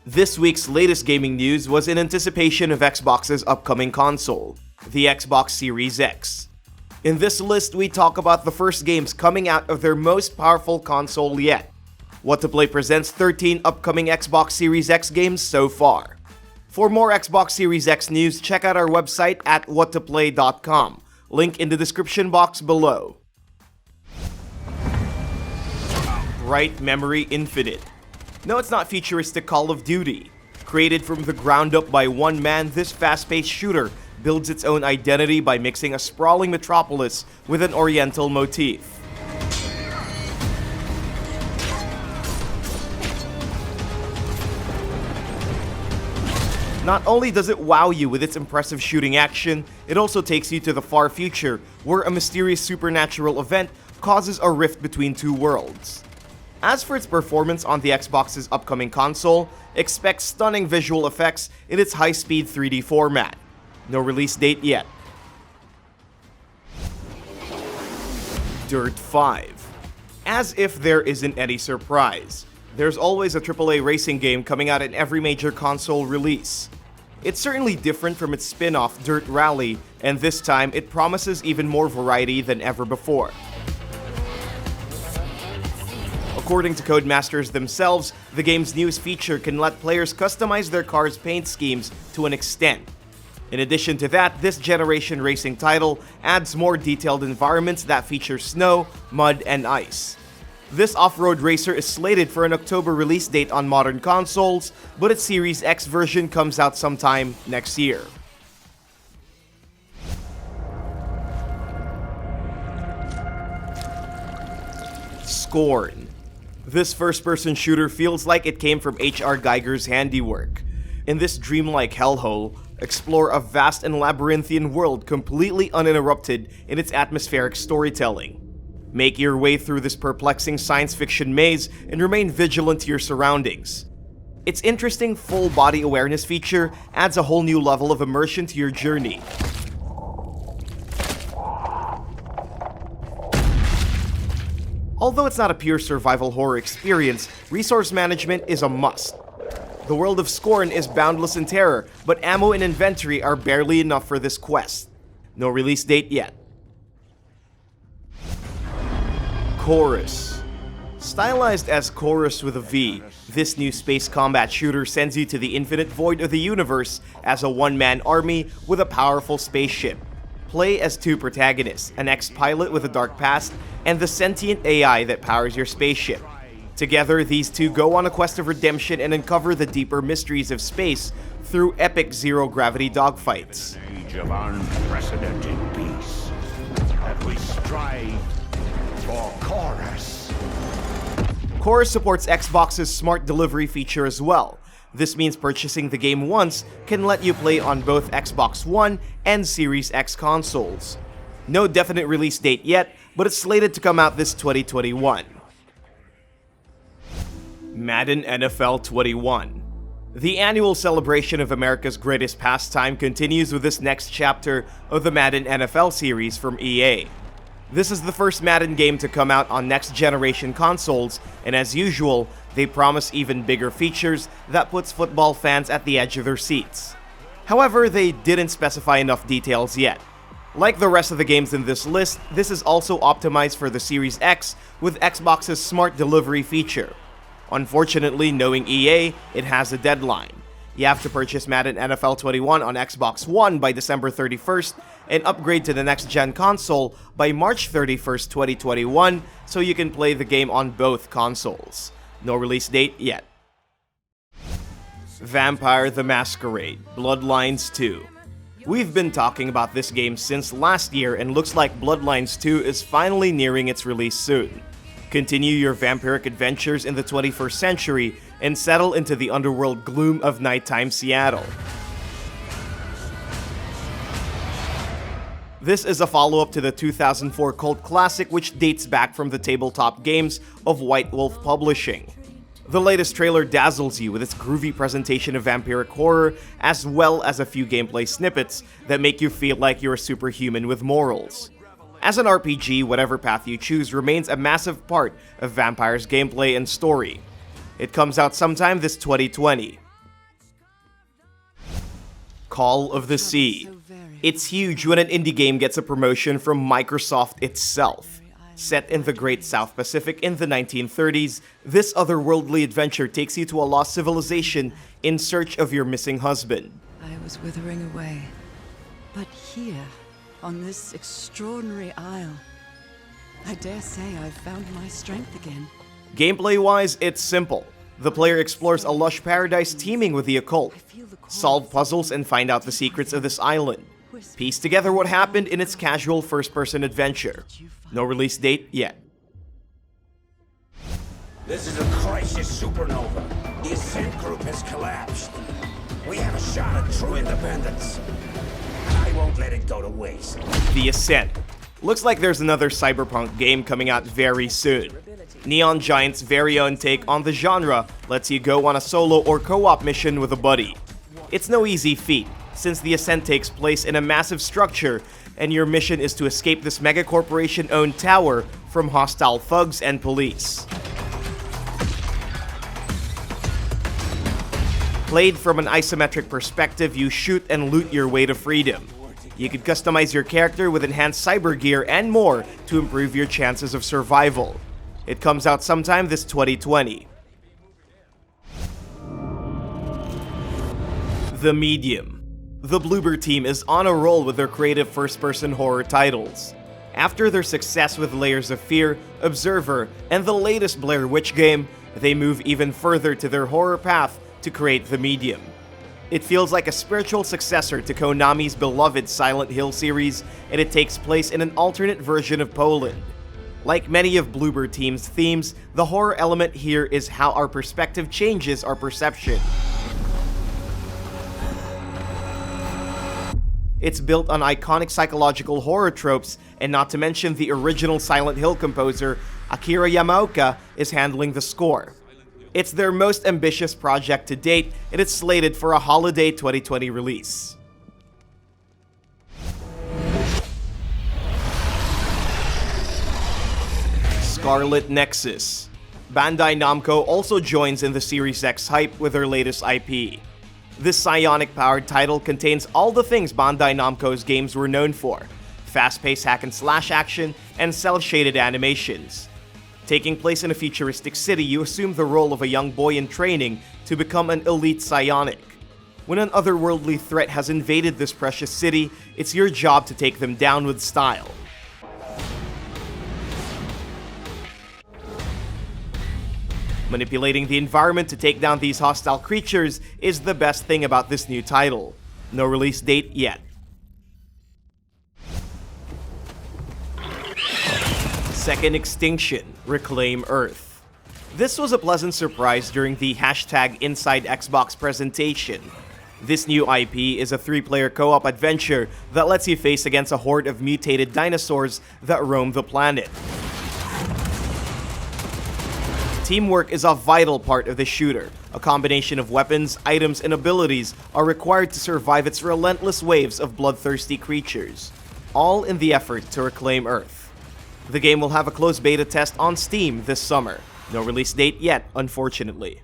This week's latest gaming news was in anticipation of Xbox's upcoming console, the Xbox Series X. In this list, we talk about the first games coming out of their most powerful console yet. What to Play presents 13 upcoming Xbox Series X games so far. For more Xbox Series X news, check out our website at whattoplay.com, link in the description box below. Bright Memory Infinite. No, it's not futuristic Call of Duty. Created from the ground up by one man, this fast-paced shooter builds its own identity by mixing a sprawling metropolis with an oriental motif. Not only does it wow you with its impressive shooting action, it also takes you to the far future, where a mysterious supernatural event causes a rift between two worlds. As for its performance on the Xbox's upcoming console, expect stunning visual effects in its high-speed 3D format. No release date yet. Dirt 5. As if there isn't any surprise, there's always a AAA racing game coming out in every major console release. It's certainly different from its spin-off Dirt Rally, and this time it promises even more variety than ever before. According to Codemasters themselves, the game's newest feature can let players customize their car's paint schemes to an extent. In addition to that, this generation racing title adds more detailed environments that feature snow, mud, and ice. This off-road racer is slated for an October release date on modern consoles, but its Series X version comes out sometime next year. Scorn. This first-person shooter feels like it came from H.R. Geiger's handiwork. In this dreamlike hellhole, explore a vast and labyrinthian world completely uninterrupted in its atmospheric storytelling. Make your way through this perplexing science fiction maze and remain vigilant to your surroundings. Its interesting full-body awareness feature adds a whole new level of immersion to your journey. Although it's not a pure survival horror experience, resource management is a must. The world of Scorn is boundless in terror, but ammo and inventory are barely enough for this quest. No release date yet. Chorus. Stylized as Chorus with a V, this new space combat shooter sends you to the infinite void of the universe as a one-man army with a powerful spaceship. Play as two protagonists, an ex-pilot with a dark past, and the sentient AI that powers your spaceship. Together, these two go on a quest of redemption and uncover the deeper mysteries of space through epic zero-gravity dogfights. An age of unprecedented peace, that we strive for Chorus. Chorus supports Xbox's smart delivery feature as well. This means purchasing the game once can let you play on both Xbox One and Series X consoles. No definite release date yet, but it's slated to come out this 2021. Madden NFL 21. The annual celebration of America's greatest pastime continues with this next chapter of the Madden NFL series from EA. This is the first Madden game to come out on next-generation consoles, and as usual, they promise even bigger features that puts football fans at the edge of their seats. However, they didn't specify enough details yet. Like the rest of the games in this list, this is also optimized for the Series X with Xbox's smart delivery feature. Unfortunately, knowing EA, it has a deadline. You have to purchase Madden NFL 21 on Xbox One by December 31st and upgrade to the next-gen console by March 31st, 2021 so you can play the game on both consoles. No release date yet. Vampire the Masquerade, Bloodlines 2. We've been talking about this game since last year and looks like Bloodlines 2 is finally nearing its release soon. Continue your vampiric adventures in the 21st century and settle into the underworld gloom of nighttime Seattle. This is a follow-up to the 2004 cult classic which dates back from the tabletop games of White Wolf Publishing. The latest trailer dazzles you with its groovy presentation of vampiric horror, as well as a few gameplay snippets that make you feel like you're a superhuman with morals. As an RPG, whatever path you choose remains a massive part of Vampire's gameplay and story. It comes out sometime this 2020. Call of the Sea. It's huge when an indie game gets a promotion from Microsoft itself. Set in the Great South Pacific in the 1930s, this otherworldly adventure takes you to a lost civilization in search of your missing husband. I was withering away, but here, on this extraordinary isle, I dare say I've found my strength again. Gameplay-wise, it's simple. The player explores a lush paradise teeming with the occult, solve puzzles and find out the secrets of this island. Piece together what happened in its casual first-person adventure. No release date yet. This is a crisis supernova. The Ascent group has collapsed. We have a shot at true independence. I won't let it go to waste. The Ascent. Looks like there's another cyberpunk game coming out very soon. Neon Giant's very own take on the genre lets you go on a solo or co-op mission with a buddy. It's no easy feat, since the Ascent takes place in a massive structure, and your mission is to escape this megacorporation-owned tower from hostile thugs and police. Played from an isometric perspective, you shoot and loot your way to freedom. You can customize your character with enhanced cyber gear and more to improve your chances of survival. It comes out sometime this 2020. The Medium. The Bloober team is on a roll with their creative first-person horror titles. After their success with Layers of Fear, Observer, and the latest Blair Witch game, they move even further to their horror path to create The Medium. It feels like a spiritual successor to Konami's beloved Silent Hill series, and it takes place in an alternate version of Poland. Like many of Bloober team's themes, the horror element here is how our perspective changes our perception. It's built on iconic psychological horror tropes, and not to mention the original Silent Hill composer, Akira Yamaoka, is handling the score. It's their most ambitious project to date, and it's slated for a holiday 2020 release. Scarlet Nexus. Bandai Namco also joins in the Series X hype with their latest IP. This psionic-powered title contains all the things Bandai Namco's games were known for: fast-paced hack-and-slash action and cel-shaded animations. Taking place in a futuristic city, you assume the role of a young boy in training to become an elite psionic. When an otherworldly threat has invaded this precious city, it's your job to take them down with style. Manipulating the environment to take down these hostile creatures is the best thing about this new title. No release date yet. Second Extinction, Reclaim Earth. This was a pleasant surprise during the #Inside Xbox presentation. This new IP is a 3-player co-op adventure that lets you face against a horde of mutated dinosaurs that roam the planet. Teamwork is a vital part of the shooter. A combination of weapons, items, and abilities are required to survive its relentless waves of bloodthirsty creatures, all in the effort to reclaim Earth. The game will have a closed beta test on Steam this summer. No release date yet, unfortunately.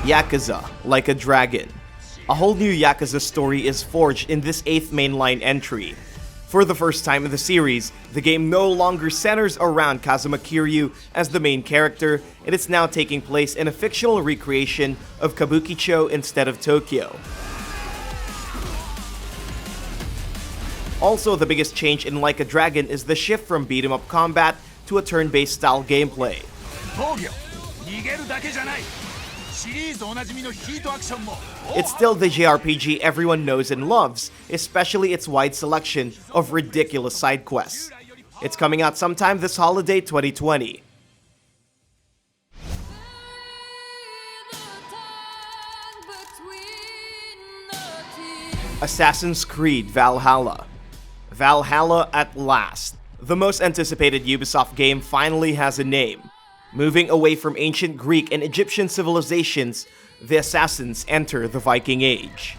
Yakuza, Like a Dragon. A whole new Yakuza story is forged in this 8th mainline entry. For the first time in the series, the game no longer centers around Kazuma Kiryu as the main character, and it's now taking place in a fictional recreation of Kabukicho instead of Tokyo. Also, the biggest change in Like a Dragon is the shift from beat-em-up combat to a turn-based style gameplay. It's still the JRPG everyone knows and loves, especially its wide selection of ridiculous side quests. It's coming out sometime this holiday 2020. Assassin's Creed Valhalla. Valhalla at last. The most anticipated Ubisoft game finally has a name. Moving away from ancient Greek and Egyptian civilizations, the Assassins enter the Viking Age.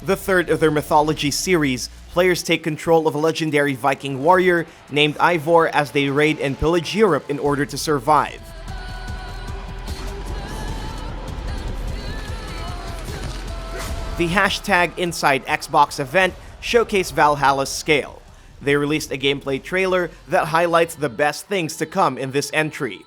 The third of their mythology series players take control of a legendary Viking warrior named Eivor as they raid and pillage Europe in order to survive. The hashtag Inside Xbox event showcased Valhalla's scale. They released a gameplay trailer that highlights the best things to come in this entry.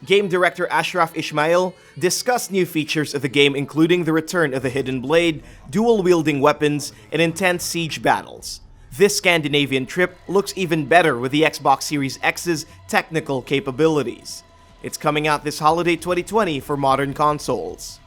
Game director Ashraf Ismail discussed new features of the game, including the return of the Hidden Blade, dual-wielding weapons, and intense siege battles. This Scandinavian trip looks even better with the Xbox Series X's technical capabilities. It's coming out this holiday 2020 for modern consoles.